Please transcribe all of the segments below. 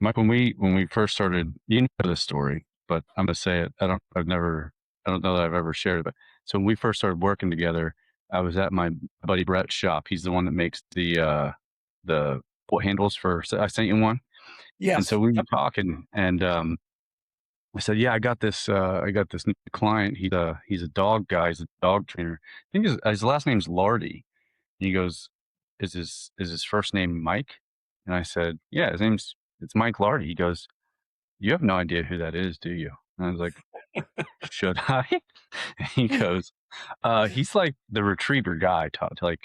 Mike, when we first started, you know the story, but I'm gonna say it. I don't know that I've ever shared it. But so when we first started working together, I was at my buddy Brett's shop. He's the one that makes the port handles for. So I sent you one, and so Yes. we were Yep. talking, and I said, "Yeah, I got this new client. He's a dog guy. He's a dog trainer. I think his last name's Lardy." And he goes, is his first name Mike?" And I said, "Yeah, it's Mike Lardy." He goes, "You have no idea who that is, do you?" And I was like, "Should I?" And he goes, he's like the retriever guy, Todd. Like,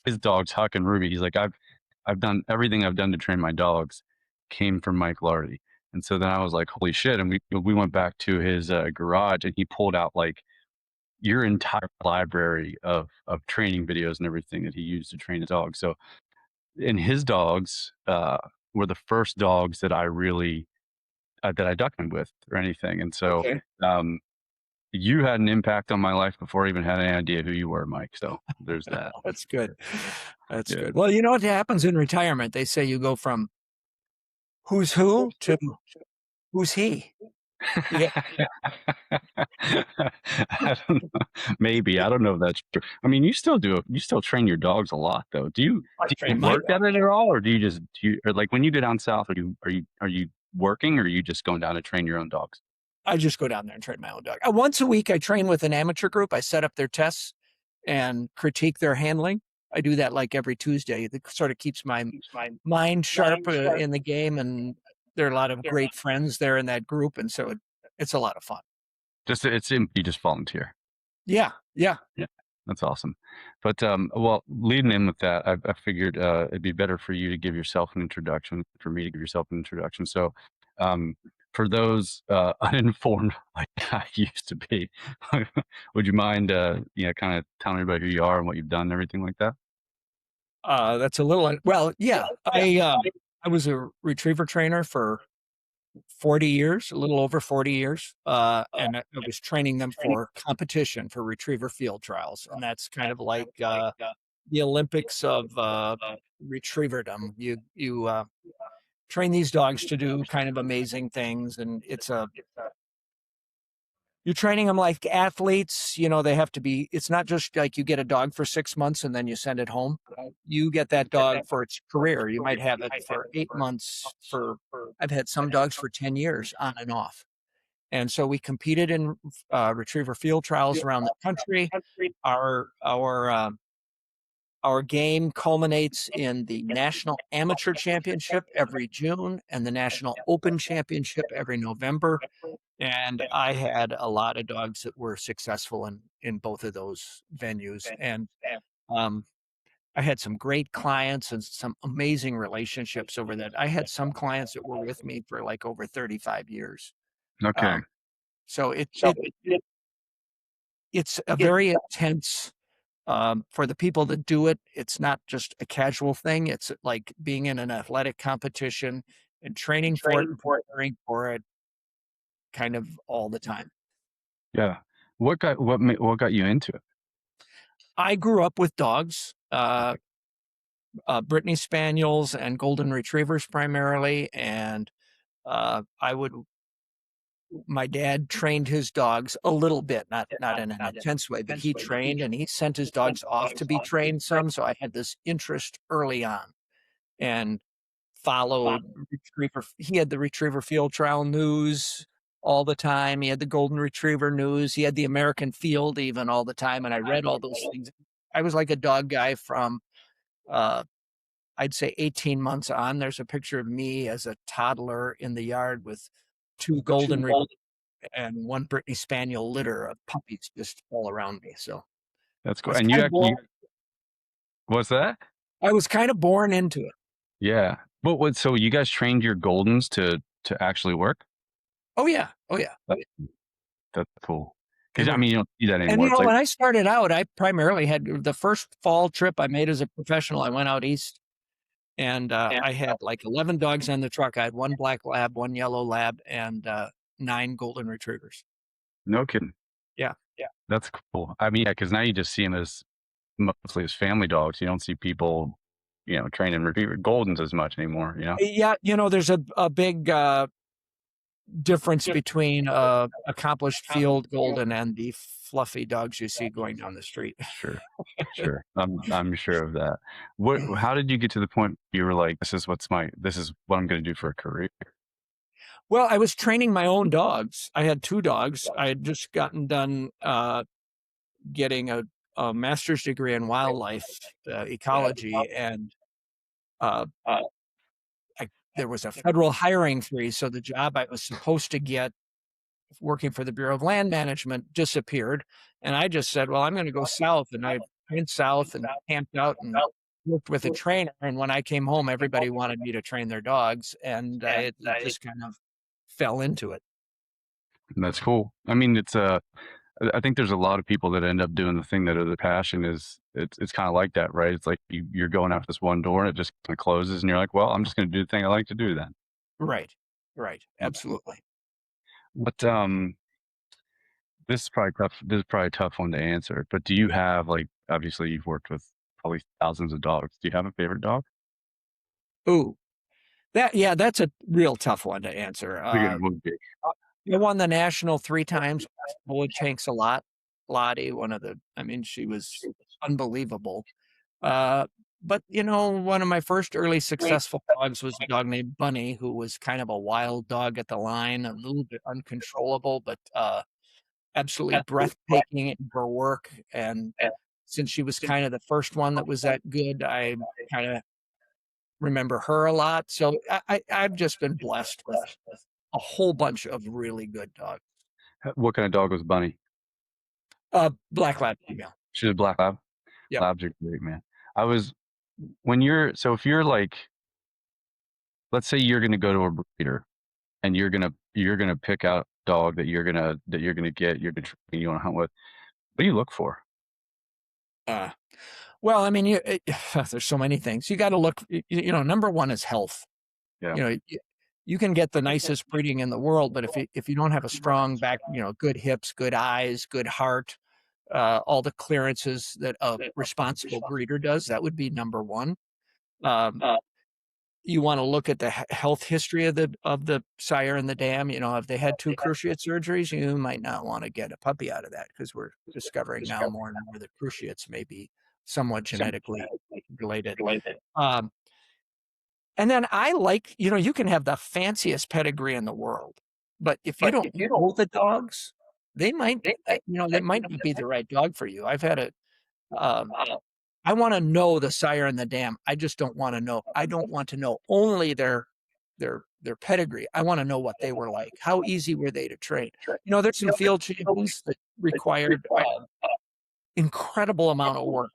his dogs, Huck and Ruby. He's like, I've done everything I've done to train my dogs came from Mike Lardy." And so then I was like, "Holy shit!" And we went back to his garage, and he pulled out like your entire library of training videos and everything that he used to train his dogs. So, and his dogs were the first dogs that I really that I ducked with or anything. And so, Okay. um, you had an impact on my life before I even had any idea who you were, Mike. So there's that. That's good. That's Yeah. good. Well, you know what happens in retirement? They say you go from who's who to who's he. You get, I don't know. Maybe I don't know if that's true. I mean, you still train your dogs a lot, though. I Do you train my work at dog. it at all, or or like when you go down south, are you working, or are you just going down to train your own dogs? I just go down there and train my own dog. Once a week, I train with an amateur group. I set up their tests and critique their handling. I do that like every Tuesday. It sort of keeps my mind sharp in the game, and there are a lot of great friends there in that group, and so it's a lot of fun. You just volunteer. Yeah, yeah, Yeah, that's awesome. But well, leading in with that, I figured it'd be better for you to give yourself an introduction, for me to give yourself an introduction. So, um, for those uninformed like I used to be, would you mind, kind of telling everybody who you are and what you've done and everything like that? that's a little. Well, yeah, I was a retriever trainer for 40 years, a little over 40 years, and I was training them for competition for retriever field trials, and that's kind of like the Olympics of retrieverdom. You train these dogs to do kind of amazing things, and you're training them like athletes. You know, they have to be. It's not just like you get a dog for 6 months and then you send it home. You get that dog for its career. You might have it for 8 months. I've had some dogs for 10 years on and off. And so we competed in retriever field trials around the country. Our game culminates in the National Amateur Championship every June and the National Open Championship every November. And I had a lot of dogs that were successful in both of those venues. And um, I had some great clients and some amazing relationships over that. I had some clients that were with me for like over 35 years. Okay. Um, so it's a very intense for the people that do it. It's not just a casual thing. It's like being in an athletic competition and training for it and preparing for it kind of all the time. Yeah. What got you into it? I grew up with dogs, Okay. Brittany Spaniels and Golden Retrievers primarily. And I would, my dad trained his dogs a little bit, not in an intense way, but he trained and he sent his dogs off to be trained some. So I had this interest early on and followed retriever. He had the retriever field trial news all the time. He had the golden retriever news. He had the American field even all the time. And I read all those things. I was like a dog guy from, uh, I'd say 18 months on. There's a picture of me as a toddler in the yard with two golden and one Brittany Spaniel litter of puppies just all around me. So That's I cool. was And kind of born. what's that? I was kind of born into it. Yeah. So you guys trained your Goldens to actually work? Oh yeah, oh yeah. That's, that's cool. They Because I were. mean, you don't see that And anymore. It's like, when I started out, I primarily had the first fall trip I made as a professional. I went out east, and I had like 11 dogs on the truck. I had one black lab, one yellow lab, and 9 golden retrievers. no kidding. Yeah, yeah. That's cool. I mean, yeah, because now you just see them as mostly as family dogs. You don't see people, training retriever Goldens as much anymore. Yeah, there's a big difference between accomplished field golden and the fluffy dogs you see going down the street. Sure. Sure. I'm sure of that. How did you get to the point you were like, this is what I'm going to do for a career? Well, I was training my own dogs. I had 2 dogs. I had just gotten done getting a master's degree in wildlife ecology, and uh, there was a federal hiring freeze. So the job I was supposed to get working for the Bureau of Land Management disappeared. And I just said, well, I'm going to go south. And I went south and camped out and worked with a trainer. And when I came home, everybody wanted me to train their dogs. And it just kind of fell into it. That's cool. I mean, I think there's a lot of people that end up doing the thing that their passion is. It's kind of like that, right? It's like you're going out this one door and it just kind of closes, and you're like, well, I'm just going to do the thing I like to do then. Right. Right. Absolutely. But this is probably tough. This is probably a tough one to answer. But do you have, like, obviously you've worked with probably thousands of dogs. Do you have a favorite dog? Ooh, that's a real tough one to answer. It would be. I won the national 3 times. Bullet tanks a lot. Lottie, she was unbelievable. But one of my first early successful dogs was a dog named Bunny, who was kind of a wild dog at the line, a little bit uncontrollable, but absolutely breathtaking in her work. And since she was kind of the first one that was that good, I kind of remember her a lot. So I've just been blessed with a whole bunch of really good dogs. What kind of dog was Bunny? Black lab female. She's a black lab. Yep. Labs are great, man. If you're like, let's say you're going to go to a breeder and you're gonna pick out a dog that you're gonna get, you're gonna train, you want to hunt with. What do you look for? Well, there's so many things. You got to look, number one is health. Yeah. You can get the nicest breeding in the world, but if you don't have a strong back, good hips, good eyes, good heart, all the clearances that a responsible breeder does, that would be number one. You want to look at the health history of the sire and the dam. If they had 2 cruciate surgeries, you might not want to get a puppy out of that, because we're discovering now more and more that cruciates may be somewhat genetically related. And then I like, you can have the fanciest pedigree in the world, but if you don't know the dogs, they might not be the right dog for you. I've had I want to know the sire and the dam. I just don't want to know. I don't want to know only their pedigree. I want to know what they were like. How easy were they to train? There's some field champions that required incredible amount of work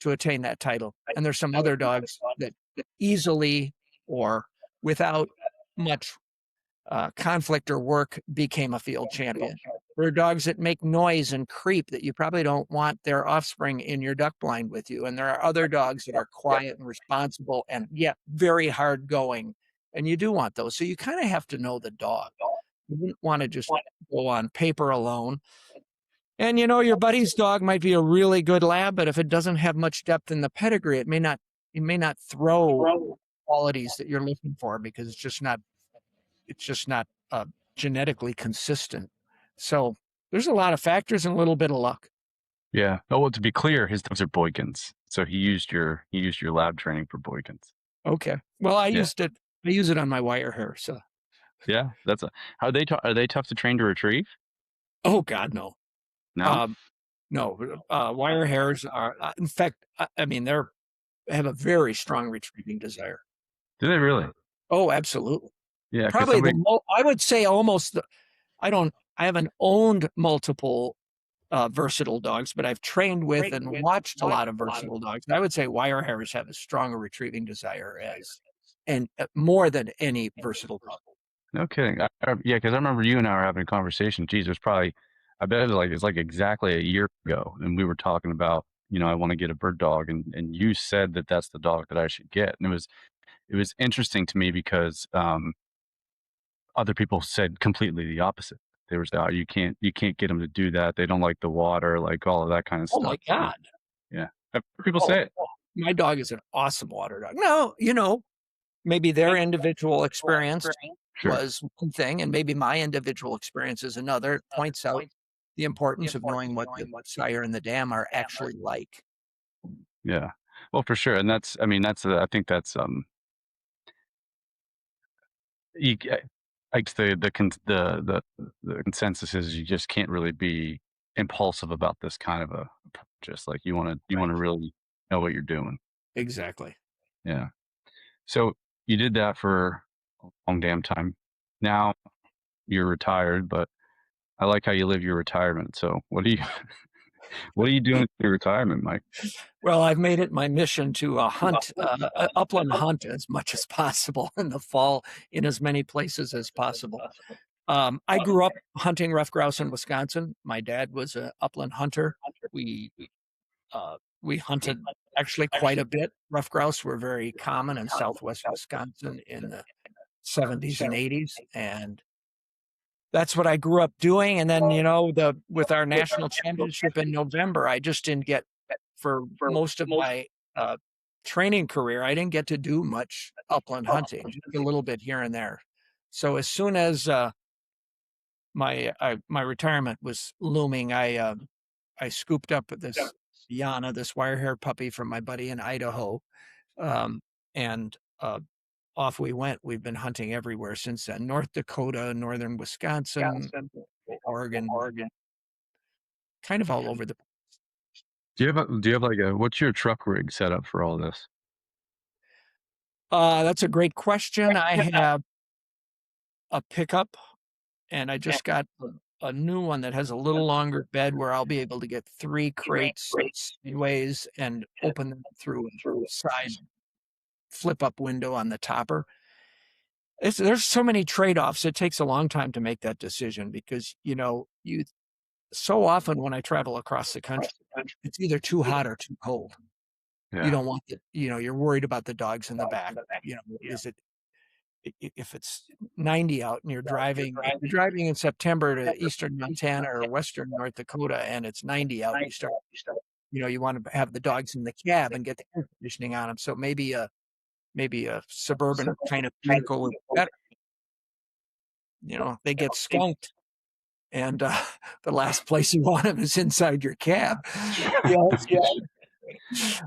to attain that title, and there's some other dogs that easily or without much conflict or work became a field champion. There are dogs that make noise and creep that you probably don't want their offspring in your duck blind with you. And there are other dogs that are quiet and responsible and yet very hard going. And you do want those. So you kind of have to know the dog. You wouldn't want to just go on paper alone. And your buddy's dog might be a really good lab, but if it doesn't have much depth in the pedigree, it may not throw qualities that you're looking for, because it's just not genetically consistent. So there's a lot of factors and a little bit of luck. Yeah. Oh, well, to be clear, his dogs are Boykins. So he used your lab training for Boykins. Okay. Well, I use it on my wire hair. So yeah, are they tough to train to retrieve? Oh God, no. No. No. Wire hairs are, in fact, they have a very strong retrieving desire. Do they really? Oh, absolutely. Yeah. Probably I would say almost. I haven't owned multiple versatile dogs, but I've trained with and watched a lot of versatile dogs. I would say wire hairs have as strong a retrieving desire and more than any versatile dog. No kidding. Yeah, because I remember you and I were having a conversation. Geez, I bet it's like exactly a year ago, and we were talking about, I want to get a bird dog, and you said that that's the dog that I should get, and it was interesting to me because other people said completely the opposite. They were saying, you can't get them to do that. They don't like the water, like all of that kind of stuff. Oh my God. Yeah. I've heard people say it. my dog is an awesome water dog. Now, maybe their individual experience Sure. was one thing, and maybe my individual experience is another. It points out the importance of knowing what the sire and the dam are actually like. Yeah. Well, for sure, and I mean, I think that's, you c I guess the consensus is you just can't really be impulsive about this kind of a purchase, like, you Right. wanna really know what you're doing. Exactly. Yeah. So, you did that for a long damn time. Now you're retired, but I like how you live your retirement, so what do you what are you doing for your retirement, Mike? Well, I've made it my mission to hunt, upland hunt as much as possible in the fall in as many places as possible. I grew up hunting rough grouse in Wisconsin. My dad was an upland hunter. We we hunted actually quite a bit. Rough grouse were very common in southwest Wisconsin in the 70s and 80s, and that's what I grew up doing. And then, the with our national championship in November, I just didn't get for most of my uh, training career, I didn't get to do much upland hunting, just a little bit here and there. So as soon as my retirement was looming, I scooped up this Yana, this wire hair puppy from my buddy in Idaho, um, and off we went. We've been hunting everywhere since then: North Dakota, northern Wisconsin, Oregon, kind of all over the. Do you have, like, a what's your truck rig setup for all this? That's a great question. I have a pickup, and I just got a new one that has a little longer bed where I'll be able to get 3 crates sideways and open them through a side flip-up window on the topper. There's so many trade-offs. It takes a long time to make that decision because, you so often when I travel across the country, it's either too hot or too cold. You Yeah. don't want you're worried about the dogs in the back. Is it if it's 90 out and if you're driving in September to eastern Montana or western North Dakota and it's 90 out, you want to have the dogs in the cab and get the air conditioning on them. So maybe a suburban kind of vehicle would be better. They get skunked, and the last place you want them is inside your cab. You know,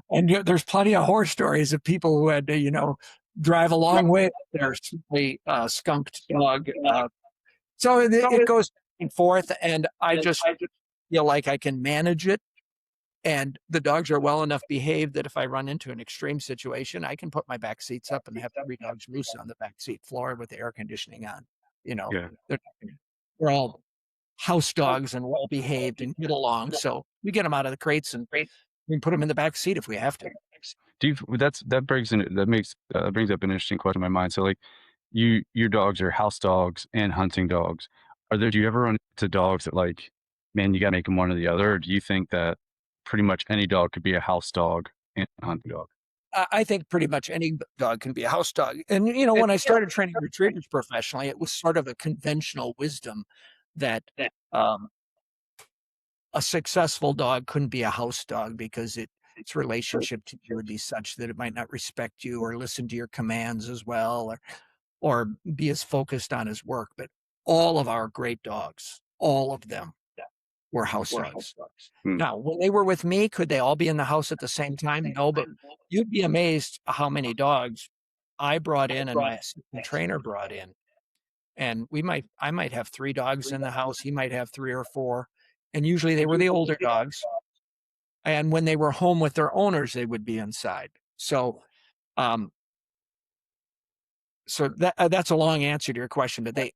and there's plenty of horror stories of people who had to, drive a long way with their simply skunked dog. So it goes back and forth, and I just feel like I can manage it. And the dogs are well enough behaved that if I run into an extreme situation, I can put my back seats up and have 3 dogs loose on the back seat floor with the air conditioning on. You know, Yeah. they're, they're all house dogs and well behaved and get along. So we get them out of the crates and we can put them in the back seat if we have to. Do you that brings up an interesting question in my mind. So, like, your dogs are house dogs and hunting dogs. Do you ever run into dogs that, like, man, you gotta make them one or the other? Or do you think that pretty much any dog could be a house dog and a hunting dog? I think pretty much any dog can be a house dog. And, when I started training retrievers professionally, it was sort of a conventional wisdom that um, a successful dog couldn't be a house dog because its relationship to you would be such that it might not respect you or listen to your commands as well or be as focused on his work. But all of our great dogs, all of them were house dogs. Hmm. Now, when they were with me, could they all be in the house at the same time? No, but you'd be amazed how many dogs I brought in and my assistant trainer brought in. And I might have 3 dogs in the house. He might have 3 or 4. And usually they were the older dogs. And when they were home with their owners, they would be inside. Um, so that's a long answer to your question, but they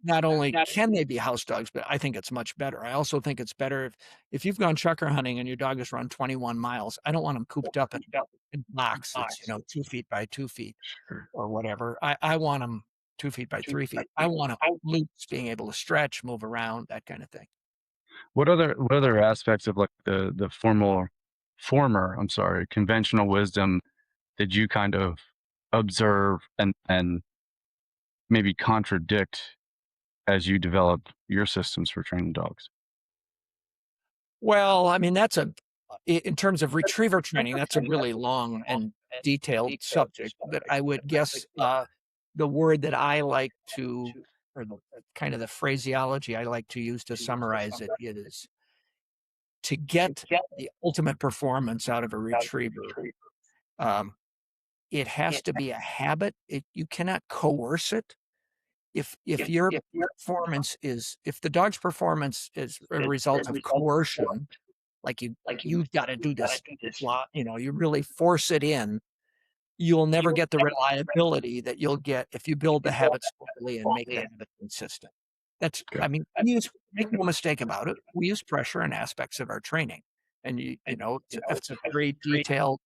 not only can they be house dogs, but I think it's much better. I also think it's better if you've gone chukar hunting and your dog has run 21 miles. I don't want them cooped up in box that's 2 feet by 2 feet Sure. or whatever. I want them 2 feet by 3 feet. I want them loose, being able to stretch, move around, that kind of thing. What other aspects of, like, the former, I'm sorry, conventional wisdom did you kind of observe and maybe contradict as you developed your systems for training dogs? Well, I mean, that's a in terms of retriever training, that's a really long and detailed subject, but I would guess, the word that I like to or the kind of the phraseology I like to use to summarize it is to get the ultimate performance out of a retriever, um, it has to be a habit. You cannot coerce it. If your performance is if the dog's performance is a result of coercion, like you've got to do this lot, you really force it in, you'll never get the reliability that you'll get if you build the habit slowly and make the habit consistent. Okay. I mean, make no mistake about it. We use pressure in aspects of our training, and it's a very detailed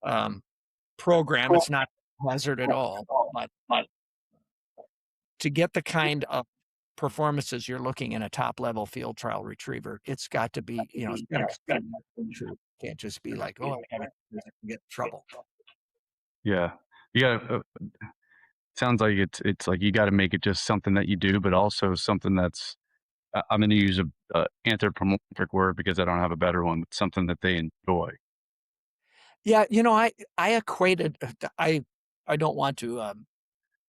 um, program. It's not hazard at all, but to get the kind of performances you're looking in a top level field trial retriever, it's got to be, it's got to be true. It can't just be like, oh, I gotta get in trouble. Yeah. Yeah. Sounds like it's like you got to make it just something that you do, but also something that's I'm going to use a anthropomorphic word because I don't have a better one. But something that they enjoy. Yeah, I equated. I don't want to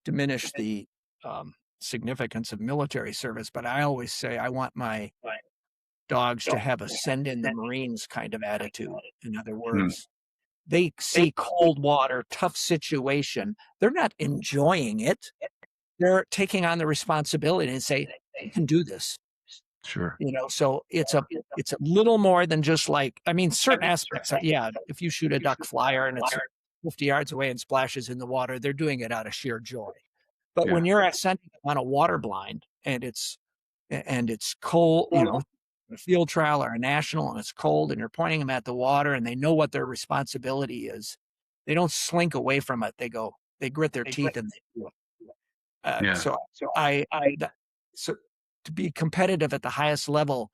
diminish the um, significance of military service, but I always say I want my dogs to have a send in the Marines kind of attitude. In other Hmm, words, they see cold water, tough situation. They're not enjoying it. They're taking on the responsibility and say, "You can do this." sure. So it's a little more than just like, I mean, certain aspects are, yeah, if you shoot a duck flyer and it's 50 yards away and splashes in the water, they're doing it out of sheer joy. But Yeah. when you're ascending on a water blind and it's cold, a field trial or a national and it's cold and you're pointing them at the water and they know what their responsibility is, they don't slink away from it. They grit their teeth and they do it. Yeah. So to be competitive at the highest level,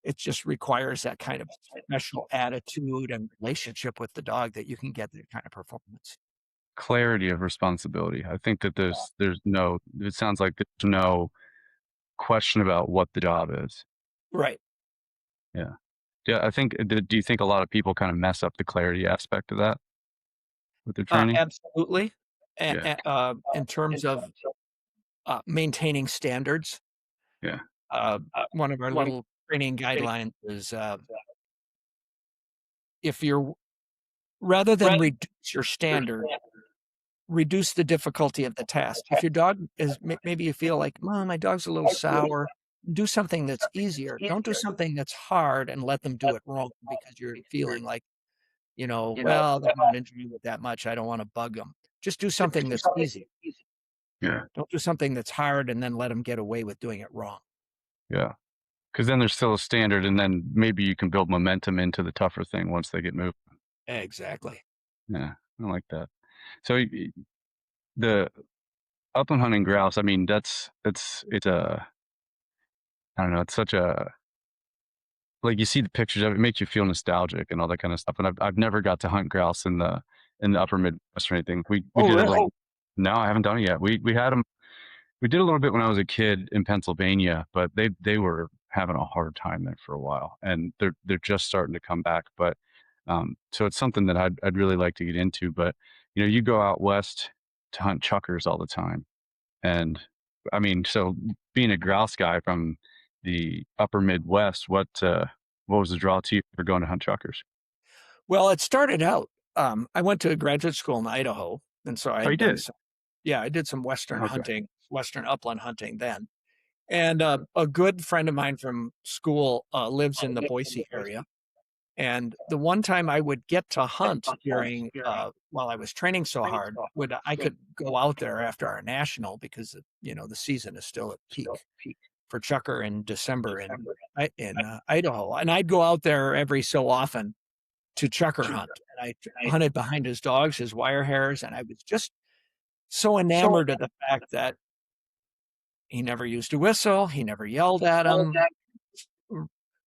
it just requires that kind of special attitude and relationship with the dog that you can get that kind of performance. Clarity of responsibility. I think that there's no. It sounds like there's no question about what the job is. Right. Yeah. Yeah. I think. Do you think a lot of people kind of mess up the clarity aspect of that with their training? Absolutely. Yeah. In terms of maintaining standards, Yeah. uh, one of our little training guidelines is if you're rather than reduce your standard, reduce the difficulty of the task. If your dog is maybe you feel like, Mom, my dog's a little sour, do something that's easier. Don't do something that's hard and let them do it wrong because you're feeling like, well, they're not enjoying it that much. I don't want to bug them. Just do something that's easy. Yeah. Don't do something that's hard and then let them get away with doing it wrong. Yeah. Because then there's still a standard, and then maybe you can build momentum into the tougher thing once they get moved. Exactly. Yeah, I like that. So the upland hunting grouse, I mean, it's a I don't know, it's such a like you see the pictures of it, it makes you feel nostalgic and all that kind of stuff. And I've never got to hunt grouse in the upper Midwest or anything. We Oh, did it really? like no, I haven't done it yet. We had them. We did a little bit when I was a kid in Pennsylvania, but they were having a hard time there for a while, and they're just starting to come back. But so it's something that I'd really like to get into. But you go out west to hunt chuckers all the time, and I mean, so being a grouse guy from the upper Midwest, what was the draw to you for going to hunt chuckers? Well, it started out. I went to graduate school in Idaho, and so I Oh, you had done did? some. Yeah, I did some Western Okay. hunting, Western upland hunting then. And a good friend of mine from school lives in the Boise area. And the one time I would get to hunt during while I was training so hard, would I could go out there after our national because the season is still at peak for chucker in December in Idaho, and I'd go out there every so often to chucker hunt, and I hunted behind his dogs, his wire hairs, and I was just so enamored of the fact that he never used a whistle, he never yelled at him,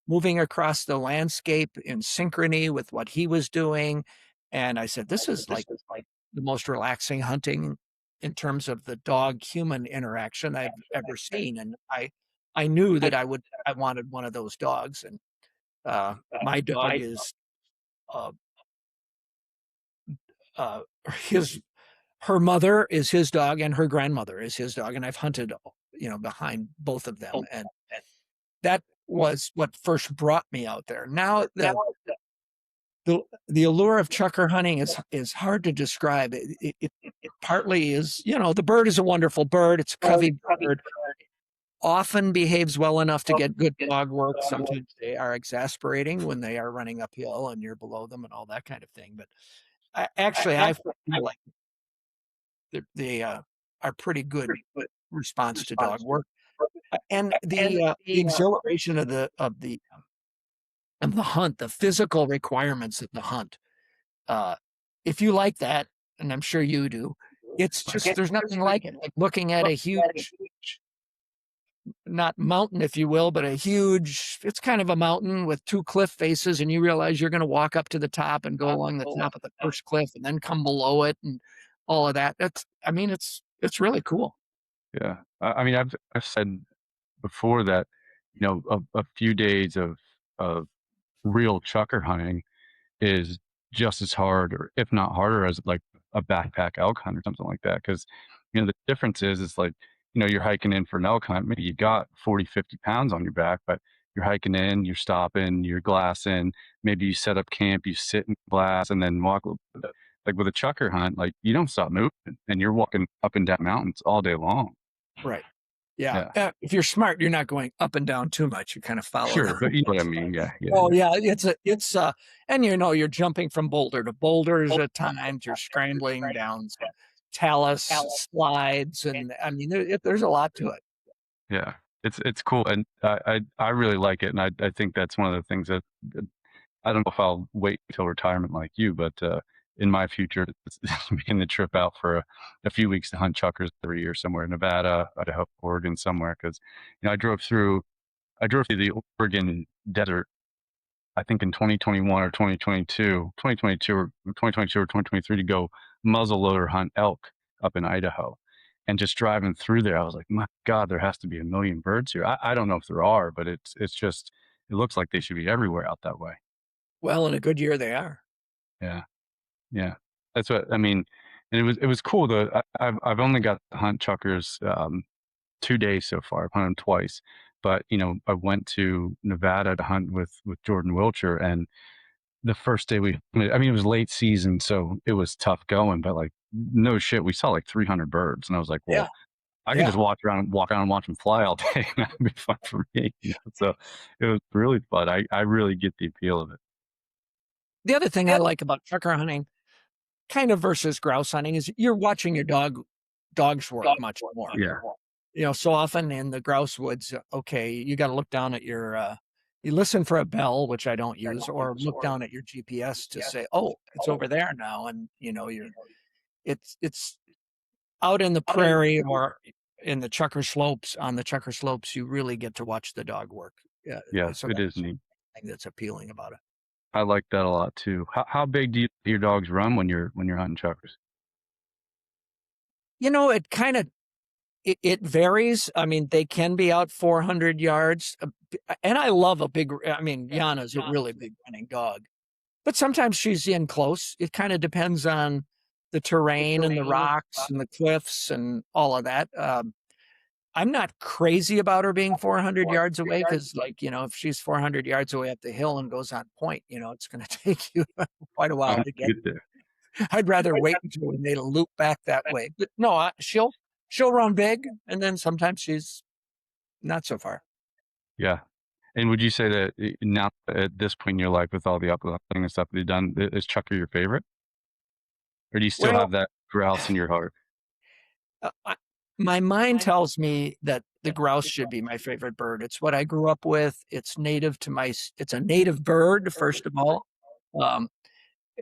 moving across the landscape in synchrony with what he was doing. And I said, this is like the most relaxing hunting in terms of the dog human interaction I've ever seen. And I knew that I wanted one of those dogs. And My dog is uh, uh, his her mother is his dog, and her grandmother is his dog, and I've hunted, behind both of them, and that was what first brought me out there. Now the allure of chucker hunting is hard to describe. It partly is, the bird is a wonderful bird. It's a covey bird. Often behaves well enough to get good dog work. Sometimes they are exasperating when they are running uphill and you're below them and all that kind of thing. But I feel like they are pretty good response to dog work, and the exhilaration of the hunt, the physical requirements of the hunt. Uh, if you like that, and I'm sure you do, it's just there's nothing like it. Like looking at a huge, not mountain, if you will, but it's kind of a mountain with two cliff faces, and you realize you're going to walk up to the top and go along the top of the first cliff and then come below it and all of that. It's really cool. Yeah. I mean, I've said before that, a few days of real chucker hunting is just as hard, or if not harder, as like a backpack elk hunt or something like that. Because the difference is like, you're hiking in for an elk hunt. Maybe you got 40, 50 pounds on your back, but you're hiking in, you're stopping, you're glassing. Maybe you set up camp, you sit and glass, and then walk a little bit. Like with a chucker hunt, like you don't stop moving, and you're walking up and down mountains all day long. Right. Yeah. Yeah. If you're smart, you're not going up and down too much. You kind of follow. Sure, but you know what I mean. Yeah. Oh yeah, and you're jumping from boulder to boulders at times. You're scrambling down talus slides, and I mean, there's a lot to it. Yeah, it's cool, and I really like it, and I think that's one of the things that I don't know if I'll wait until retirement like you, but in my future, it's making the trip out for a few weeks to hunt chuckers every year somewhere in Nevada, Idaho, Oregon, somewhere, because I drove through the Oregon desert, I think in 2021 or 2022 or 2023 to go muzzleloader hunt elk up in Idaho. And just driving through there, I was like, my God, there has to be a million birds here. I don't know if there are, but it's just, it looks like they should be everywhere out that way. Well, in a good year, they are. Yeah. Yeah. That's what I mean. And it was cool though. I've only got to hunt chuckers 2 days so far. I've hunted them twice. But I went to Nevada to hunt with Jordan Wilcher, and the first day it was late season, so it was tough going, but like no shit, we saw like 300 birds, and I was like, well, Yeah. I can just walk around and watch them fly all day, and that'd be fun for me. So it was really fun. I really get the appeal of it. The other thing I like about chucker hunting, kind of versus grouse hunting, is you're watching your dogs work much more. Yeah. So often in the grouse woods, okay, you got to look down at you listen for a bell, which I don't use, or look down at your GPS to say, oh, it's over there now. And, it's out in the prairie or in the chucker slopes, on the chucker slopes, you really get to watch the dog work. Yeah. Yeah, So it is that's neat. the thing that's appealing about it. I like that a lot too. How big do your dogs run when you're hunting chuckers? It kind of, it varies. I mean, they can be out 400 yards. And I love Yana's a really big running dog. But sometimes she's in close. It kind of depends on the terrain and the rocks and the cliffs and all of that. I'm not crazy about her being 400 yards away because, if she's 400 yards away up the hill and goes on point, it's going to take you quite a while to get there. I'd rather wait until we made a loop back that way. But no, she'll run big, and then sometimes she's not so far. Yeah. And would you say that now at this point in your life, with all the uploading and stuff that you've done, is chucker your favorite? Or do you still Well, have that grouse in your heart? My mind tells me that the grouse should be my favorite bird. It's what I grew up with. It's it's a native bird, first of all.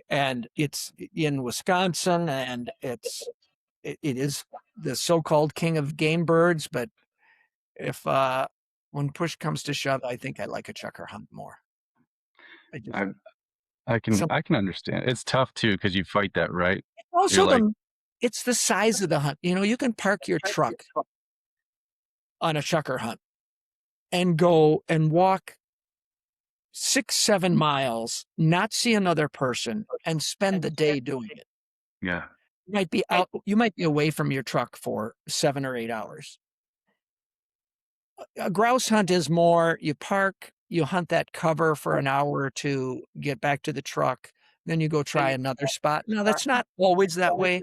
And it's in Wisconsin, and it is the so-called king of game birds. But if when push comes to shove, I think I like a chucker hunt more. I can understand. It's tough too because you fight that, right? Also, it's the size of the hunt. You can park your truck on a chucker hunt and go and walk 6, 7 miles, not see another person, and spend the day doing it. Yeah. You might be away from your truck for 7 or 8 hours. A grouse hunt is more, you park, you hunt that cover for an hour or 2, get back to the truck, then you go try another spot. Now, that's not always that way,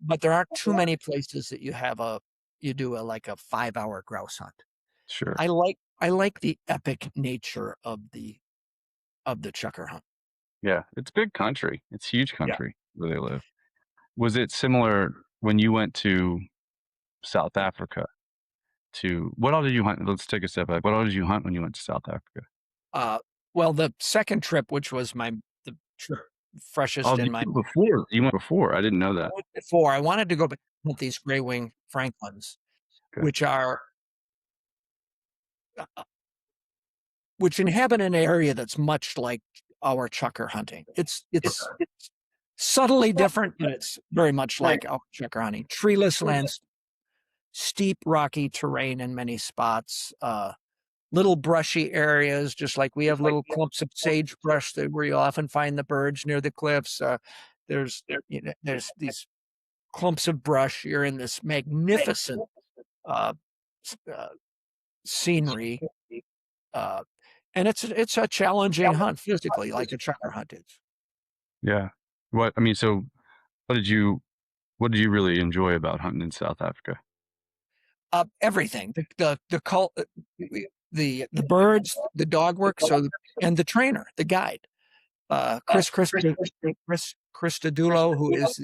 but there aren't too many places that you do like a 5-hour grouse hunt. Sure. I like the epic nature of the chucker hunt. Yeah. It's big country. It's huge Yeah. country where they live. Was it similar when you went to South Africa to what all did you hunt? Let's take a step back. What all did you hunt when you went to South Africa? Uh, well, the second trip, which was the trip Oh, freshest you in my went before. You went before. I didn't know that. before, I wanted to go back with these gray wing francolins, Okay. which are uh, which inhabit an area that's much like our chucker hunting. It's subtly different, but it's very much like our chucker hunting. Treeless lands, steep rocky terrain in many spots, little brushy areas, just like we have little clumps of sagebrush where you often find the birds near the cliffs. There's these clumps of brush. You're in this magnificent uh, uh, scenery, uh, and it's a challenging hunt physically, like a chucker hunt is. Yeah. So what did you what did you really enjoy about hunting in South Africa? Everything the cult, the birds, the dog work, and the trainer, the guide, Chris Christodulo, who is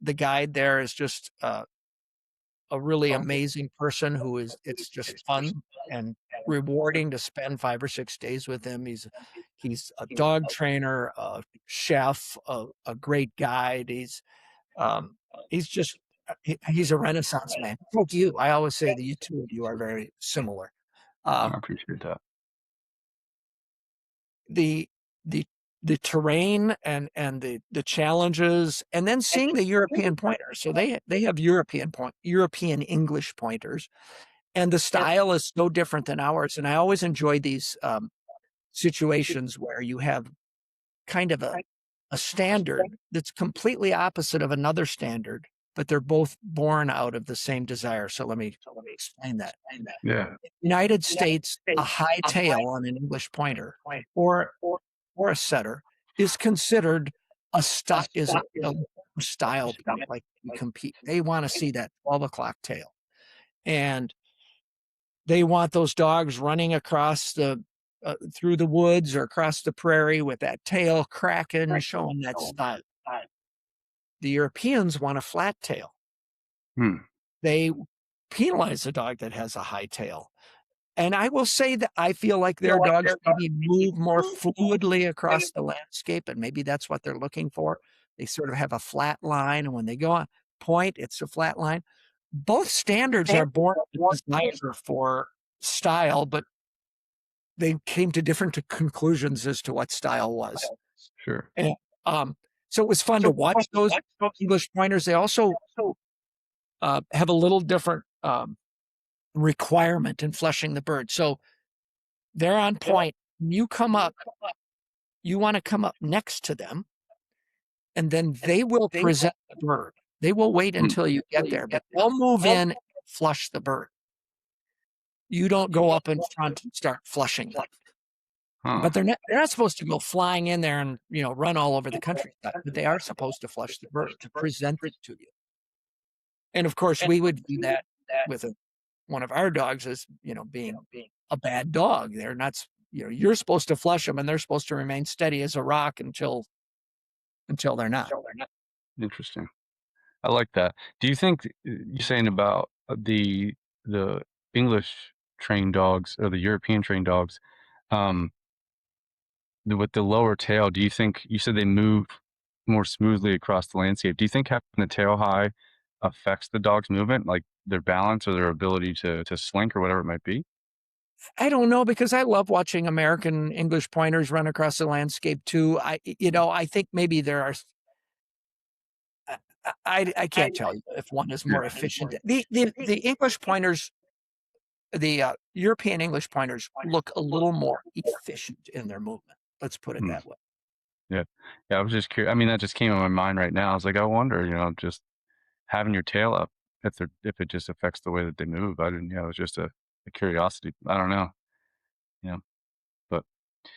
the guide there, is just a really amazing person who is it's just fun and rewarding to spend 5 or 6 days with him. He's a dog trainer, a chef, a great guide. Um, he's just he's a renaissance man. Like you, I always say that you two of you are very similar. I Um, appreciate that. the the the terrain and the challenges, and then seeing the European pointers. So they have European English pointers, and the style is so different than ours. And I always enjoy these situations where you have kind of a standard that's completely opposite of another standard, but they're both born out of the same desire. So let me explain that. Yeah. United States, a high tail on an English pointer or or a setter is considered a style point, like you compete. They want to see that 12 o'clock tail. And they want those dogs running across through the woods or across the prairie with that tail cracking, showing that style. The Europeans want a flat tail. Hmm. They penalize a dog that has a high tail. And I will say that I feel like their dogs maybe move more fluidly across the landscape, and maybe that's what they're looking for. They sort of have a flat line, and when they go on point, it's a flat line. Both standards are born with a desire for style, but they came to different conclusions as to what style was. Sure. And, so it was fun to watch those English pointers. They also have a little different requirement in flushing the bird. So they're on point. You come up, you want to come up next to them, and then they will present the bird. They will wait Hmm. until you get there, but they'll move in and flush the bird. You don't go up in front and start flushing them. Huh. But they're not supposed to go flying in there and run all over the countryside. But they are supposed to flush the bird to present it to you. And of course, we would do that with one of our dogs as being a bad dog. They're not. You're supposed to flush them, and they're supposed to remain steady as a rock until they're not. Interesting. I like that. Do you think you're saying about the English trained dogs or the European trained dogs, um, with the lower tail, do you think you said they move more smoothly across the landscape? Do you think having the tail high affects the dog's movement, like their balance or their ability to slink or whatever it might be? I don't know, because I love watching American English pointers run across the landscape too. I think maybe there are. I can't tell you if one is more efficient. The English pointers the European English pointers look a little more efficient in their movement. Let's put it Hmm. that way. Yeah. Yeah, I was just curious. I mean, that just came in my mind right now. I was like, I wonder, just having your tail up, if it just affects the way that they move. I didn't, it was just a curiosity. I don't know, you know, but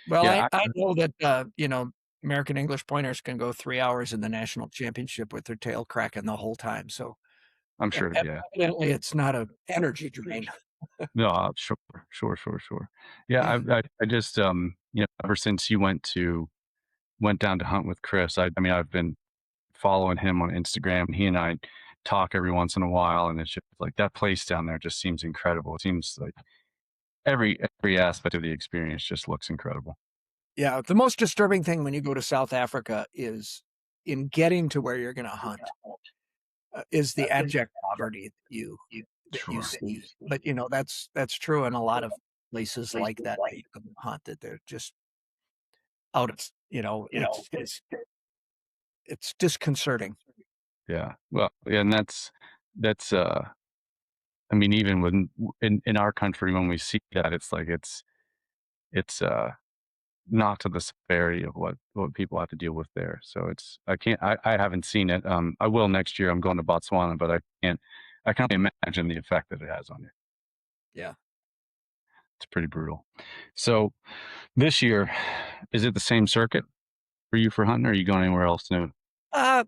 Well, yeah, I know that, American English pointers can go 3 hours in the national championship with their tail cracking the whole time, so, I'm sure. Yeah. evidently, it's not a energy drain. No, sure, sure, sure, sure. Yeah. Yeah. I just, ever since you went down to hunt with Chris, I mean, I've been following him on Instagram. He and I talk every once in a while, and it's just like that place down there just seems incredible. It seems like every aspect of the experience just looks incredible. Yeah, the most disturbing thing when you go to South Africa is in getting to where you're gonna hunt, is the abject poverty that you Sure. see. But, that's true in a lot of places like that you can hunt, that they're just out of it's disconcerting. Yeah. Well, yeah, and that's I mean, even when in our country when we see that, it's like it's not to the severity of what people have to deal with there. So I haven't seen it. I will next year. I'm going to Botswana, but I can't imagine the effect that it has on you. Yeah. It's pretty brutal. So this year, is it the same circuit for you for hunting, or are you going anywhere else new? Uh,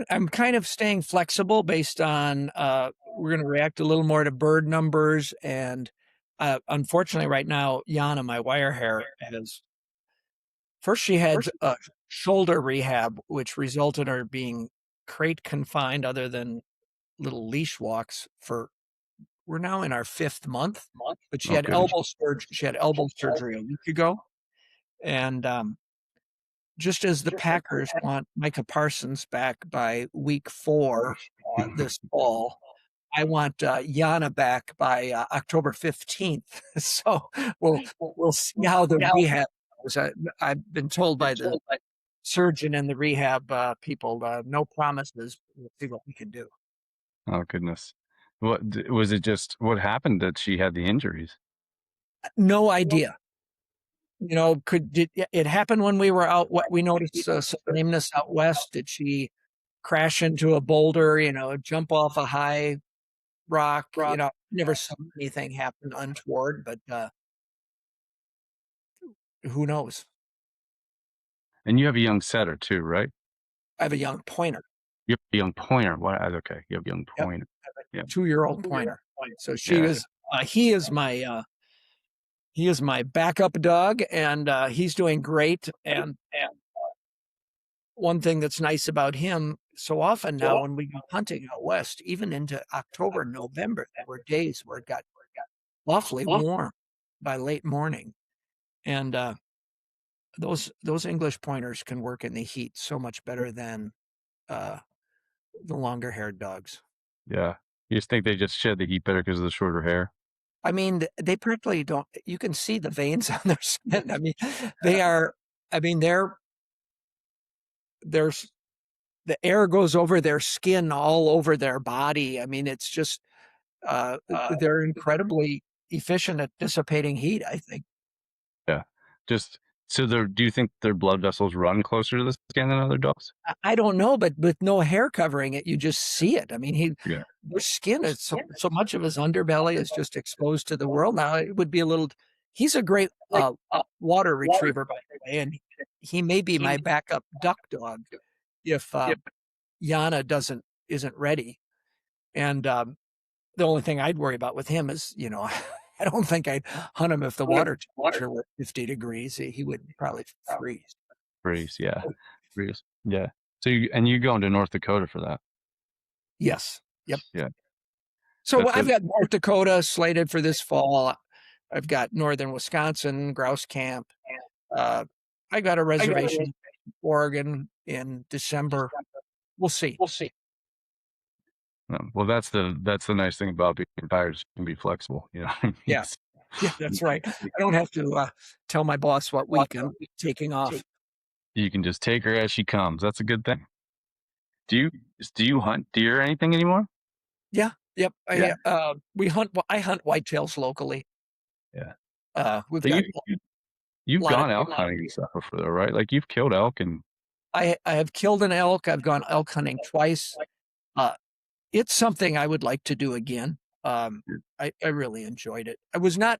I'm kind of staying flexible based on, we're gonna react a little more to bird numbers, and, unfortunately, right now, Yana, my wire hair, has first she had, shoulder rehab, which resulted in her being crate confined other than little leash walks for we're now in our 5th month, but Oh goodness. she had elbow surgery a week ago, and, just as the Packers want Micah Parsons back by week 4, this fall, I want, Yana back by, October 15th. So, we'll see how the rehab goes. I've been told by the surgeon and the rehab, people, no promises. We'll see what we can do. Oh goodness. Was it? Just what happened that she had the injuries? No idea. Could did it happen when we were out? What we noticed, some lameness out west. Did she crash into a boulder? Jump off a high rock? Never saw anything happen untoward, but who knows? And you have a young setter too, right? I have a young pointer. You have a young pointer. What? Okay, you have a young Yep, pointer. Yeah, 2-year-old pointer. So she yeah, was. He is my backup dog, and he's doing great. And one thing that's nice about him, so often now when we go hunting out west, even into October, November, there were days where it got awfully warm by late morning, and those English pointers can work in the heat so much better than uh, the longer haired dogs. yeah. You just think they just shed the heat better because of the shorter hair? I mean, they practically don't. You can see the veins on their skin. I mean, they are. I mean, there's the air goes over their skin all over their body. I mean, it's just they're incredibly efficient at dissipating heat, I think. Yeah. Just so do you think their blood vessels run closer to the skin than other dogs? I don't know, but with no hair covering it, you just see it. I mean, Yeah. their skin is so much of his underbelly is just exposed to the world. Now it would be a little. He's a great water retriever, by the way, and he may be my backup duck dog if Yana isn't ready. And the only thing I'd worry about with him is, I don't think I'd hunt him if the water temperature were 50 degrees. He would probably freeze. Breeze. Yeah. Breeze. Yeah. So you going to North Dakota for that? Yes. Yep. Yeah. So That's I've a got North Dakota slated for this fall. I've got northern Wisconsin, grouse camp. Uh, I got a reservation in Oregon in December. We'll see. well, that's the nice thing about being retired. Is you can be flexible. Yeah. Yeah, that's right. I don't have to tell my boss what week I'm taking off. You can just take her as she comes. That's a good thing. Do you do you hunt deer or anything anymore? Yeah. Yep. Yeah, I hunt whitetails locally. yeah. We've But got a you've lot of, gone elk hunting and stuff before though, right? Like, you've killed elk and I have killed an elk. I've gone elk hunting twice. Uh, it's something I would like to do again. I really enjoyed it. I was not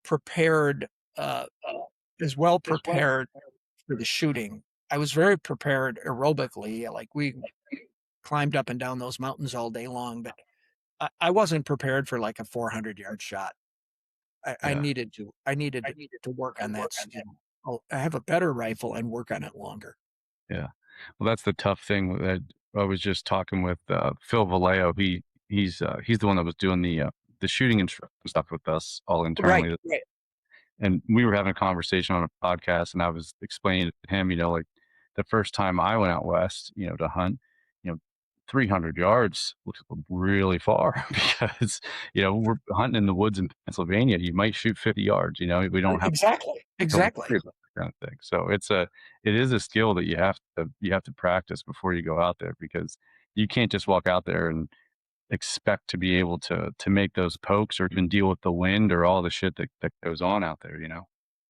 prepared, uh, as well prepared for the shooting. I was very prepared aerobically. Like we climbed up and down those mountains all day long, but I wasn't prepared for like a 400-yard shot. yeah, I needed to work on that skill. I have a better rifle and work on it longer. yeah. Well, that's the tough thing that I was just talking with, Phil Vallejo. He's the one that was doing the shooting and stuff with us all Right, internally. right. And we were having a conversation on a podcast, and I was explaining to him, like the first time I went out west, to hunt, you know, 300 yards was really far because, we're hunting in the woods in Pennsylvania. You might shoot 50 yards, we don't have Exactly, to worry exactly. about that kind of thing. So it is a skill that you have to practice before you go out there because you can't just walk out there and expect to be able to make those pokes or even deal with the wind or all the shit that goes on out there.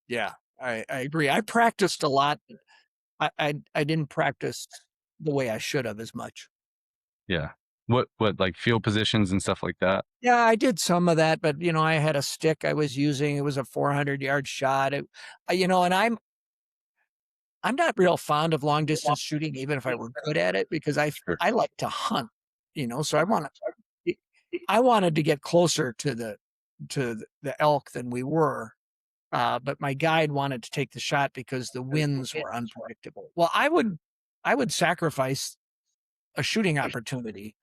Yeah, I agree. I practiced a lot. I didn't practice the way I should have as much. Yeah. What, like, field positions and stuff like that? Yeah, I did some of that, but I had a stick I was using. It was a 400-yard shot. And I'm not real fond of long distance shooting, even if I were good at it, because Sure. I like to hunt. So I wanted to get closer to the elk than we were. But my guide wanted to take the shot because the winds were unpredictable. Well, I would sacrifice a shooting opportunity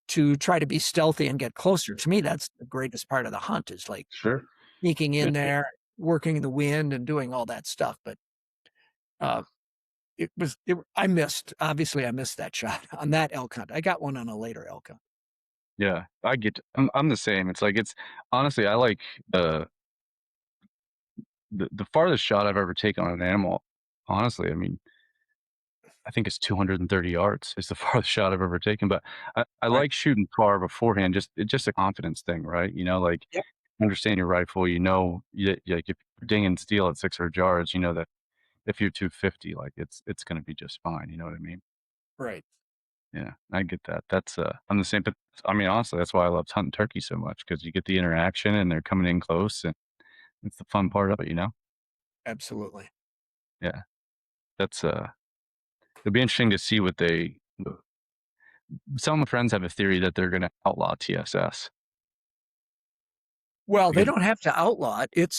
to try to be stealthy and get closer. To me, that's the greatest part of the hunt is like Sure. sneaking Yeah. in there, working the wind and doing all that stuff. But uh, obviously I missed that shot on that elk hunt. I got one on a later elk hunt. Yeah. I'm the same. It's like it's honestly, I like the farthest shot I've ever taken on an animal, honestly, I mean, I think it's 230 yards is the farthest shot I've ever taken, but I Right. like shooting far beforehand, it's just a confidence thing, right? Like, Yep. understand your rifle, like, if you're dinging steel at 600 yards, you know that if you're 250, like, it's gonna be just fine, you know what I mean? Right. Yeah, I get that. I'm the same, but, I mean, honestly, that's why I love hunting turkey so much because you get the interaction and they're coming in close, and it's the fun part of it? Absolutely. Yeah, that's, it'll be interesting to see what some of my friends have a theory that they're gonna outlaw TSS Well, they because don't have to outlaw it.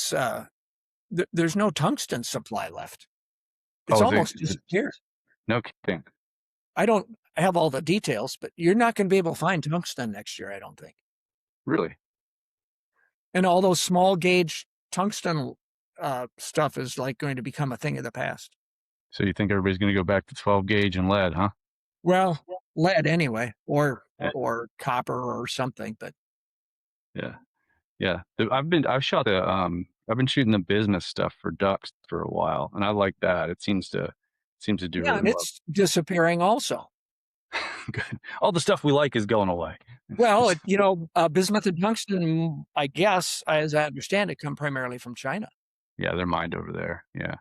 There's no tungsten supply left. It's oh, is almost it disappeared. no kidding. I don't have all the details, but you're not going to be able to find tungsten next year, I don't think. Really? And all those small gauge tungsten stuff is like going to become a thing of the past. So you think everybody's gonna go back to 12 gauge and lead, huh? Well, lead anyway, or Yeah, copper or something. But yeah, yeah. I've been shooting the business stuff for ducks for a while, and I like that. It seems to do yeah, really and well. it's disappearing also. Good. All the stuff we like is going away. Well, bismuth and tungsten, I guess, as I understand it, come primarily from China. Yeah, they're mined over there. Yeah,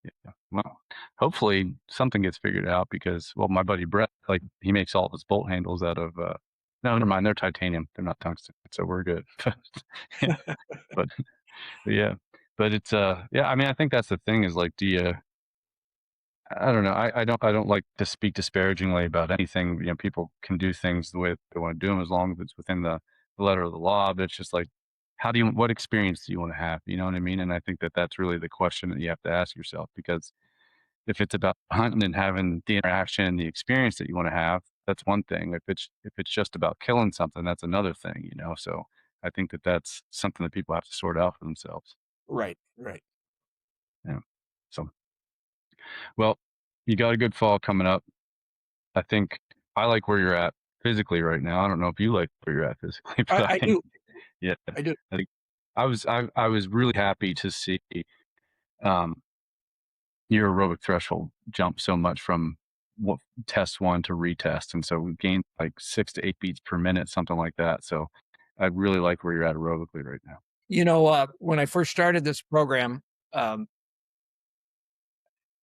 yeah. Well, hopefully something gets figured out because, well, my buddy Brett, like, he makes all of his bolt handles out of, no, never mind, they're titanium. They're not tungsten, so we're good. Yeah, but yeah, but it's, yeah, I mean, I think that's the thing is like, I don't know. I don't like to speak disparagingly about anything. People can do things the way they want to do them as long as it's within the letter of the law. But it's just like, what experience do you want to have? You know what I mean? And I think that that's really the question that you have to ask yourself because if it's about hunting and having the interaction and the experience that you want to have, that's one thing. If it's just about killing something, that's another thing. So I think that that's something that people have to sort out for themselves. Right, right. Yeah. So, well, you got a good fall coming up. I think I like where you're at physically right now. I don't know if you like where you're at physically, but I I think, do. yeah, I do. I think I was really happy to see um, your aerobic threshold jump so much from test one to retest. And so we gained like 6 to 8 beats per minute, something like that. So I really like where you're at aerobically right now. When I first started this program, um,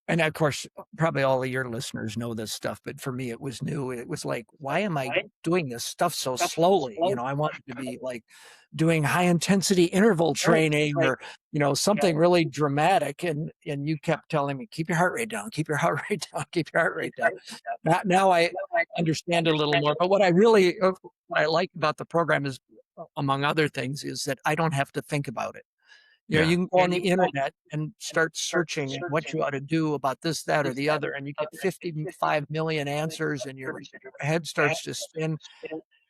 and of course, probably all of your listeners know this stuff, but for me, it was new. It was like, why am I doing this stuff so slowly? I wanted to be like doing high intensity interval training or, something really dramatic. And you kept telling me, keep your heart rate down, keep your heart rate down, keep your heart rate down. Now I understand it a little more. But what I like about the program is, among other things, is that I don't have to think about it. Yeah. You can go on the internet and start searching what you ought to do about this, that, or the other, and you get 55 million answers, and your head starts to spin.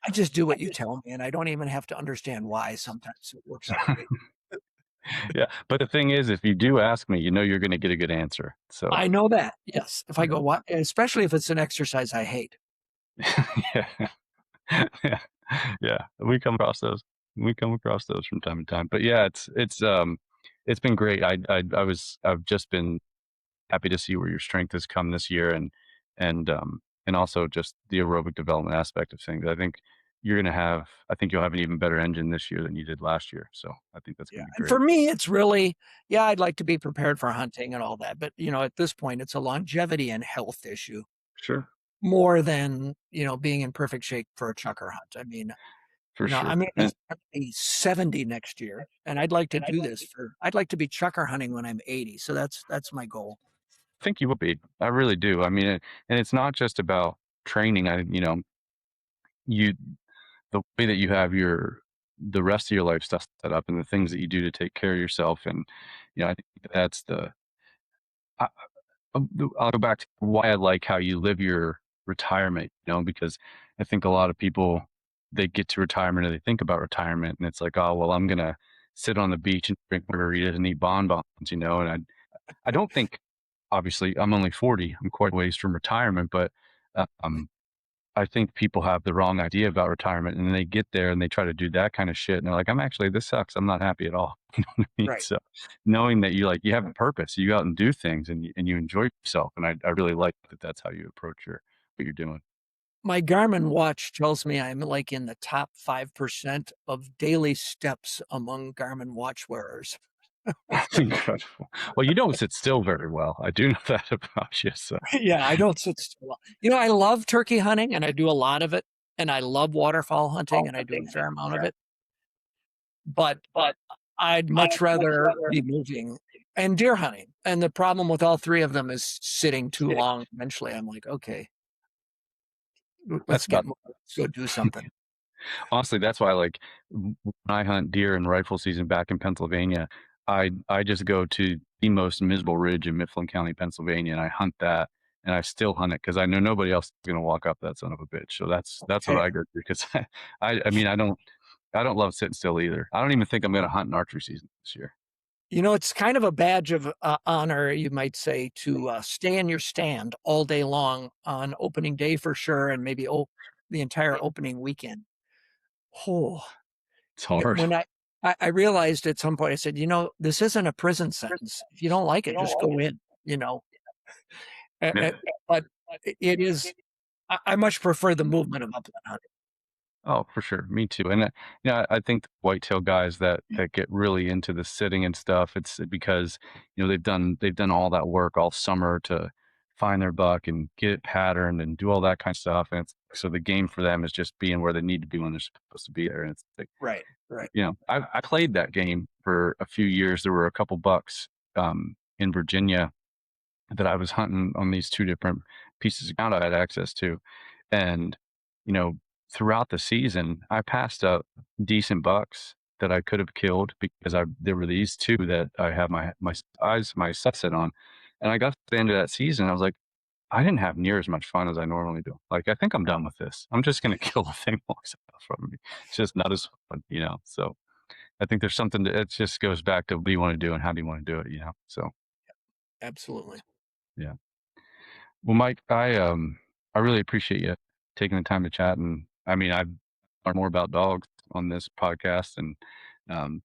I just do what you tell me, and I don't even have to understand why. Sometimes it works out great. Yeah. But the thing is, if you do ask me, you're going to get a good answer. So I know that. Yes, if I go, what, especially if it's an exercise I hate. yeah. Yeah. Yeah. We come across those. We come across those from time to time. But yeah, it's been great. I've just been happy to see where your strength has come this year, and also just the aerobic development aspect of things. I think you'll have an even better engine this year than you did last year. So I think that's Yeah, going to be and great. for me, it's really, I'd like to be prepared for hunting and all that, but at this point, it's a longevity and health issue Sure. more than being in perfect shape for a chucker hunt. I mean, For I'm sure. gonna And be 70 next year, and I'd like to do this I'd like to be chucker hunting when I'm 80. So that's my goal. I think you will be. I really do. I mean, and it's not just about training. You the way that you have the rest of your life stuff set up and the things that you do to take care of yourself, and I think that's the I, I'll go back to why I like how you live your retirement, because I think a lot of people, they get to retirement or they think about retirement and it's like, oh, well, I'm going to sit on the beach and drink margaritas and eat bonbons, and I don't think, obviously I'm only 40, I'm quite a ways from retirement, but um, I think people have the wrong idea about retirement, and then they get there and they try to do that kind of shit. And they're like, this sucks. I'm not happy at all. You know what I mean? Right. So knowing that you have a purpose, you go out and do things, and you enjoy yourself. And I really like that. That's how you approach what you're doing. My Garmin watch tells me I'm like in the top 5% of daily steps among Garmin watch wearers. That's incredible. Well, you don't sit still very well. I do know that about you. So Yeah, I don't sit still. I love turkey hunting and I do a lot of it. And I love waterfowl hunting and I do a fair amount of it. But I'd much rather be moving, and deer hunting. And the problem with all three of them is sitting too long. Eventually, I'm like, okay, that's let's get about moving. Let's go do something. Honestly, that's why, like, when I hunt deer in rifle season back in Pennsylvania, I just go to the most miserable ridge in Mifflin County, Pennsylvania, and I hunt that, and I still hunt it because I know nobody else is going to walk up that son of a bitch. So that's what Okay. I go through, because I mean, I don't love sitting still either. I don't even think I'm going to hunt in archery season this year. It's kind of a badge of honor, you might say, to stay in your stand all day long on opening day for sure, and maybe the entire opening weekend. Oh, It's hard. when I realized at some point, I said, this isn't a prison sentence. If you don't like it, just go in, Yeah. But it is, I much prefer the movement of upland hunting. Oh, for sure. Me too. And I think the whitetail guys that get really into the sitting and stuff, it's because they've done all that work all summer to find their buck and get it patterned and do all that kind of stuff. And so the game for them is just being where they need to be when they're supposed to be there. And it's like, Right, right. I played that game for a few years. There were a couple bucks in Virginia that I was hunting on these two different pieces of ground I had access to. And, you know, throughout the season, I passed up decent bucks that I could have killed because there were these two that I had my sights set on. And I got to the end of that season, I was like, I didn't have near as much fun as I normally do. Like, I think I'm done with this. I'm just going to kill the thing that walks out from me. It's just not as fun. So I think there's something that it just goes back to what do you want to do and how do you want to do it. So Absolutely. yeah. Well, Mike, I really appreciate you taking the time to chat, and I mean, I've learned more about dogs on this podcast, and um,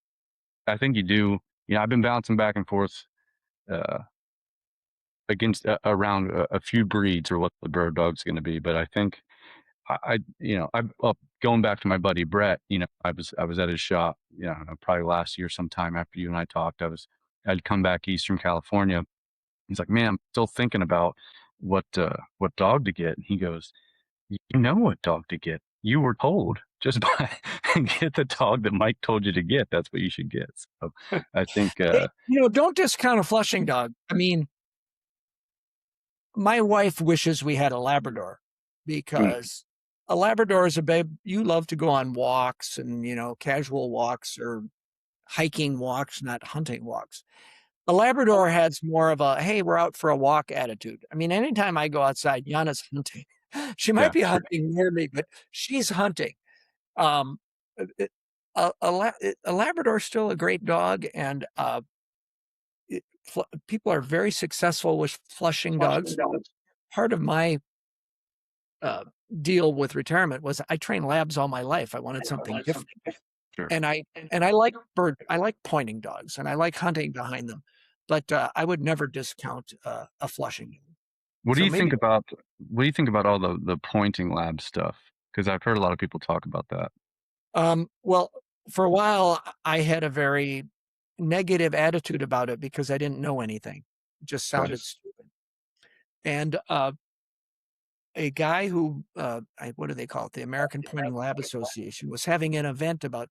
I think you do. I've been bouncing back and forth uh, against around a few breeds or what the bird dog's going to be. But I think going back to my buddy Brett. I was at his shop. Probably last year sometime after you and I talked. I'd come back east from California. He's like, man, I'm still thinking about what dog to get. And he goes, you know what dog to get. You were told just buy and get the dog that Mike told you to get. That's what you should get. So I think, Don't discount a flushing dog. I mean, my wife wishes we had a Labrador because a Labrador is a babe. You love to go on walks and, casual walks or hiking walks, not hunting walks. The Labrador has more of a, hey, we're out for a walk attitude. I mean, anytime I go outside, Yana's hunting. She might yeah, be sure. hunting near me, but she's hunting. Um, a Labrador is still a great dog, and people are very successful with flushing dogs. Part of my deal with retirement was I trained labs all my life. I wanted something different, Sure. and I like I like pointing dogs, and I like hunting behind them, but I would never discount a flushing dog. What do So you think maybe, about all the pointing lab stuff? Because I've heard a lot of people talk about that. well, for a while I had a very negative attitude about it because I didn't know anything. It just Right. sounded stupid. And a guy who, what do they call it? The American Pointing Lab Association was having an event about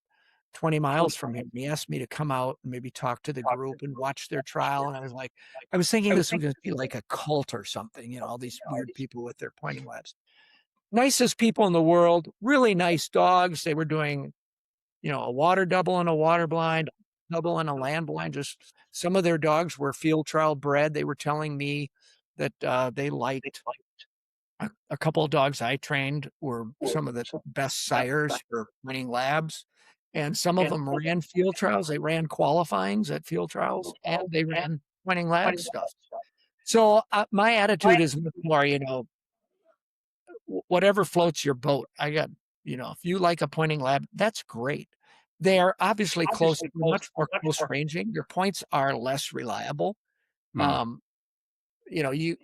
20 miles from here. He asked me to come out and maybe talk to the group and watch their trial. And I was thinking this was going to be like a cult or something, all these weird people with their pointing labs. Nicest people in the world, really nice dogs. They were doing, a water double and a water blind, double and a land blind. Just some of their dogs were field trial bred. They were telling me that they liked a couple of dogs I trained were some of the best sires for winning labs. And some of them ran field trials. They ran qualifyings at field trials and they ran winning lab stuff. So my attitude is more, whatever floats your boat. If you like a pointing lab, that's great. They are obviously much more close ranging. Your points are less reliable. Mm, Um, you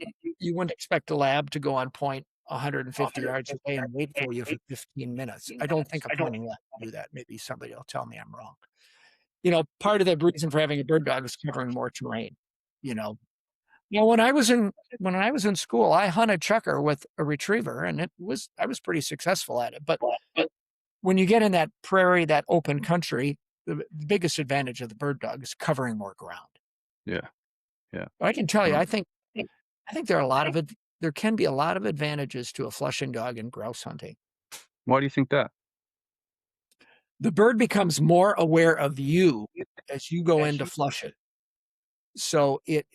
wouldn't expect a lab to go on point 150 yards away and wait for you for 15 minutes. I don't think a pointing lab can do that. Maybe somebody will tell me I'm wrong. Part of the reason for having a bird dog is covering more terrain. You know, when I was in school, I hunted chukar with a retriever, and I was pretty successful at it. But when you get in that prairie, that open country, the biggest advantage of the bird dog is covering more ground. yeah. Yeah. But I can tell you, Um, I think there can be a lot of advantages to a flushing dog in grouse hunting. why do you think that? The bird becomes more aware of you as you go in to flush it. So it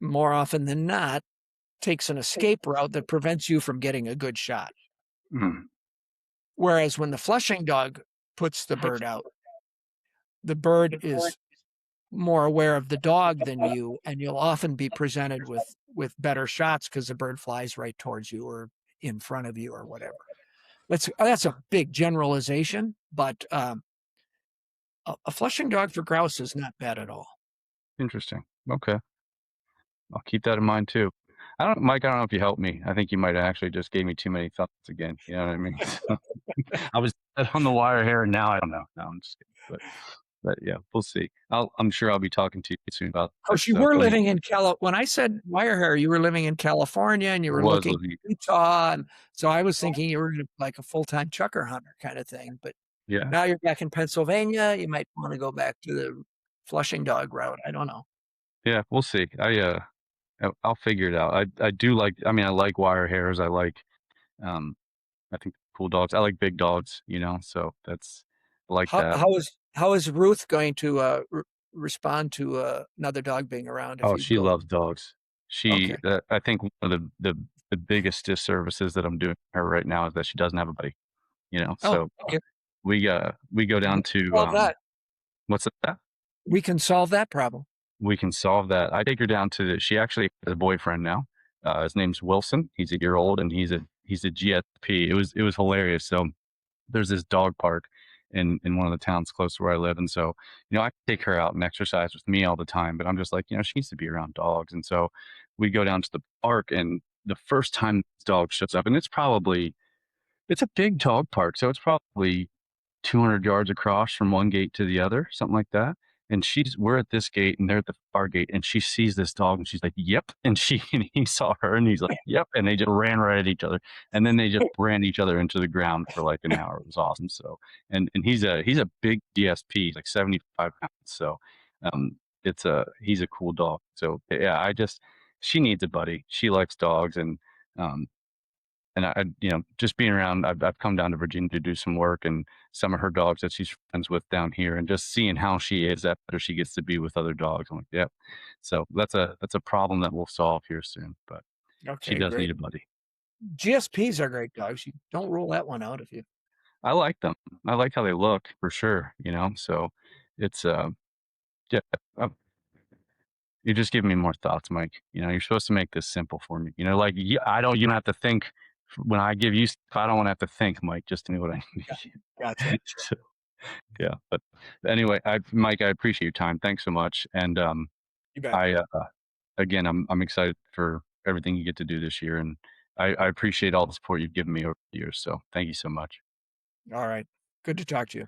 more often than not, takes an escape route that prevents you from getting a good shot. Mm, Whereas when the flushing dog puts the bird out, the bird is more aware of the dog than you, and you'll often be presented with better shots because the bird flies right towards you or in front of you or whatever. That's a big generalization, but a flushing dog for grouse is not bad at all. interesting. Okay. I'll keep that in mind too. Mike, I don't know if you helped me. I think you might have actually just gave me too many thoughts again. You know what I mean? I was on the wire here, and now I don't know. No, I'm just kidding. But yeah, we'll see. I'm sure I'll be talking to you soon about Of course, this. you were living in When I said wire hair, you were living in California and you I were was looking living. at Utah, and so I was thinking you were like a full-time chukar hunter kind of thing. But Yeah, now you're back in Pennsylvania. You might want to go back to the flushing dog route. I don't know. yeah, we'll see. I'll figure it out. I do like. I mean, I like wire hairs. Um, I think cool dogs. I like big dogs. So I like How that. how is Ruth going to respond to another dog being around if Oh, you she go? loves dogs. Okay. I think one of the biggest disservices that I'm doing her right now is that she doesn't have a buddy. Oh, So okay. we go down to Solve that. what's that? We can solve that problem. We can solve that. I take her down to she actually has a boyfriend now. His name's Wilson. He's a year old and he's a GSP. It was hilarious. So there's this dog park in one of the towns close to where I live, and so, I take her out and exercise with me all the time, but I'm just like, she needs to be around dogs, and so we go down to the park, and the first time this dog shows up, and it's a big dog park, so it's probably 200 yards across from one gate to the other, something like that. And we're at this gate and they're at the far gate and she sees this dog and she's like, yep. And and he saw her and he's like, yep. And they just ran right at each other. And then they just ran each other into the ground for like an hour. It was awesome. So, and he's a big DSP, he's like 75 pounds. So, he's a cool dog. So yeah, she needs a buddy. She likes dogs um, and just being around, I've come down to Virginia to do some work, and some of her dogs that she's friends with down here, and just seeing how she is after she gets to be with other dogs. I'm like, yep. So that's a problem that we'll solve here soon. But she Okay, does need great. a buddy. GSPs are great dogs. You don't rule that one out if you. I like them. I like how they look for sure. So it's yeah. uh, You're just giving me more thoughts, Mike. You're supposed to make this simple for me. Like I don't. You don't have to think when I give you stuff. I don't want to have to think, Mike. Just to know what I Gotcha. need. So, yeah, but anyway, Mike, I appreciate your time. Thanks so much. And You bet. I again, I'm excited for everything you get to do this year, and I appreciate all the support you've given me over the years. So thank you so much. All right. Good to talk to you.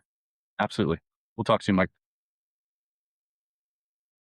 Absolutely. We'll talk soon, Mike.